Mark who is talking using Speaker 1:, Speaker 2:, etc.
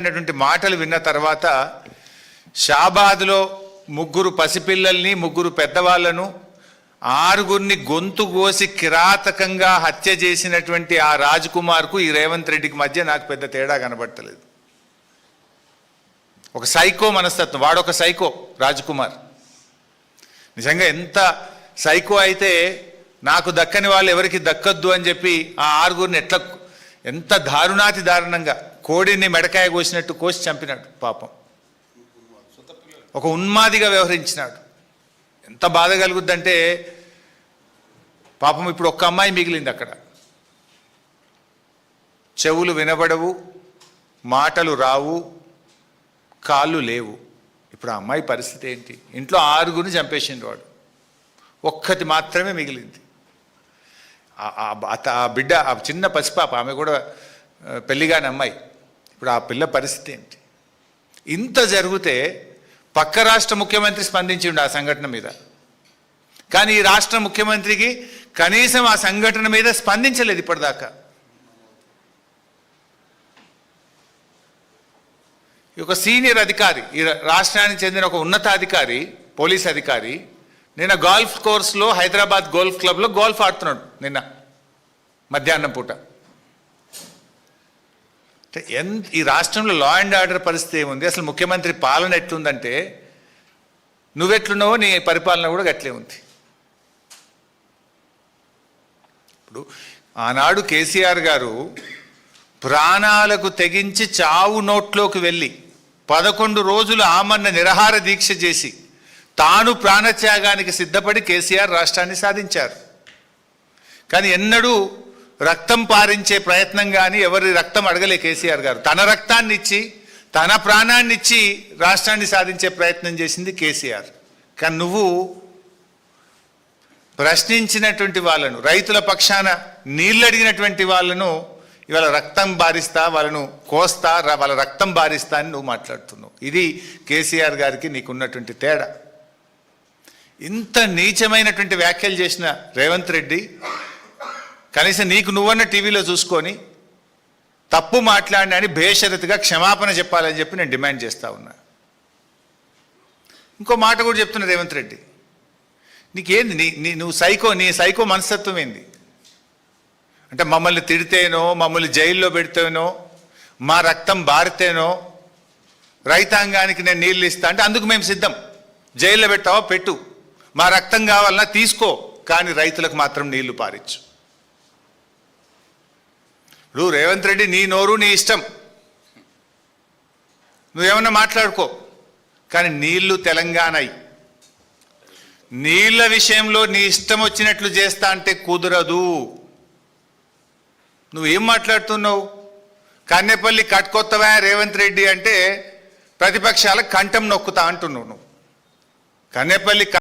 Speaker 1: అన్నటువంటి మాటలు విన్న తర్వాత షాబాద్లో ముగ్గురు పసిపిల్లల్ని ముగ్గురు పెద్దవాళ్లను ఆరుగురిని గొంతు కోసి కిరాతకంగా హత్య చేసినటువంటి ఆ రాజ్కుమార్కు ఈ రేవంత్ రెడ్డికి మధ్య నాకు పెద్ద తేడా కనబడతలేదు. ఒక సైకో మనస్తత్వం, వాడొక సైకో రాజ్కుమార్. నిజంగా ఎంత సైకో అయితే నాకు దక్కని వాళ్ళు ఎవరికి దక్కద్దు అని చెప్పి ఆ ఆరుగురిని ఎంత దారుణాతి దారుణంగా కోడిని మెడకాయ కోసినట్టు కోసి చంపినాడు. పాపం ఒక ఉన్మాదిగా వ్యవహరించినాడు. ఎంత బాధ కలుగుద్దంటే పాపం ఇప్పుడు ఒక్క అమ్మాయి మిగిలింది అక్కడ. చెవులు వినబడవు, మాటలు రావు, కాళ్ళు లేవు. ఇప్పుడు ఆ అమ్మాయి పరిస్థితి ఏంటి? ఇంట్లో ఆరుగురిని చంపేసిండు వాడు, ఒక్కటి మాత్రమే మిగిలింది. ఆ బిడ్డ, ఆ చిన్న పసిపాప, ఆమె కూడా పెళ్లిగాని అమ్మాయి. ఇప్పుడు ఆ పిల్ల పరిస్థితి ఏంటి? ఇంత జరిగితే పక్క రాష్ట్ర ముఖ్యమంత్రి స్పందించిండు ఆ సంఘటన మీద, కానీ ఈ రాష్ట్ర ముఖ్యమంత్రికి కనీసం ఆ సంఘటన మీద స్పందించలేదు ఇప్పటిదాకా. ఒక సీనియర్ అధికారి, ఈ రాష్ట్రానికి చెందిన ఒక ఉన్నతాధికారి, పోలీస్ అధికారి నిన్న గోల్ఫ్ కోర్సులో హైదరాబాద్ గోల్ఫ్ క్లబ్లో గోల్ఫ్ ఆడుతున్నాడు నిన్న మధ్యాహ్నం పూట. ఈ రాష్ట్రంలో లా అండ్ ఆర్డర్ పరిస్థితి ఏముంది? అసలు ముఖ్యమంత్రి పాలన ఎట్లుందంటే నువ్వెట్లున్నావో నీ పరిపాలన కూడా గట్లే ఉంది. ఇప్పుడు ఆనాడు కేసీఆర్ గారు ప్రాణాలకు తెగించి చావు నోట్లోకి వెళ్ళి 11 రోజులు ఆమరణ నిరాహార దీక్ష చేసి తాను ప్రాణత్యాగానికి సిద్ధపడి కేసీఆర్ రాష్ట్రాన్ని సాధించారు. కానీ ఎన్నడూ రక్తం పారించే ప్రయత్నం కానీ ఎవరి రక్తం అడగలే కేసీఆర్ గారు. తన రక్తాన్ని ఇచ్చి తన ప్రాణాన్ని ఇచ్చి రాష్ట్రాన్ని సాధించే ప్రయత్నం చేసింది కేసీఆర్. కానీ నువ్వు ప్రశ్నించినటువంటి వాళ్ళను, రైతుల పక్షాన నీళ్ళు అడిగినటువంటి వాళ్ళను ఇవాళ రక్తం బారిస్తా, వాళ్ళను కోస్తా, వాళ్ళ రక్తం బారిస్తా అని నువ్వు మాట్లాడుతున్నావు. ఇది కేసీఆర్ గారికి నీకున్నటువంటి తేడా. ఇంత నీచమైనటువంటి వ్యాఖ్యలు చేసిన రేవంత్ రెడ్డి కనీసం నీకు నువ్వన్న టీవీలో చూసుకొని తప్పు మాట్లాడినా అని బేషరతుగా క్షమాపణ చెప్పాలని చెప్పి నేను డిమాండ్ చేస్తూ ఉన్నా. ఇంకో మాట కూడా చెప్తున్నా రేవంత్ రెడ్డి, నీకేంది నువ్వు నీ సైకో మనస్తత్వం ఏంది? అంటే మమ్మల్ని తిడితేనో, మమ్మల్ని జైల్లో పెడితేనో, మా రక్తం బారితేనో రైతాంగానికి నేను నీళ్ళు ఇస్తా అంటే అందుకు మేము సిద్ధం. జైల్లో పెట్టావా పెట్టు, మా రక్తం కావాలన్నా తీసుకో, కానీ రైతులకు మాత్రం నీళ్లు పారించు. ఇప్పుడు రేవంత్ రెడ్డి నీ నోరు నీ ఇష్టం, నువ్వేమన్నా మాట్లాడుకో, కానీ నీళ్లు తెలంగాణయి. నీళ్ల విషయంలో నీ ఇష్టం వచ్చినట్లు చేస్తా అంటే కుదరదు. నువ్వేం మాట్లాడుతున్నావు? కన్నెపల్లి కట్టుకొత్తవా రేవంత్ రెడ్డి అంటే ప్రతిపక్షాలకు కంఠం నొక్కుతా అంటున్నావు. నువ్వు కన్నెపల్లి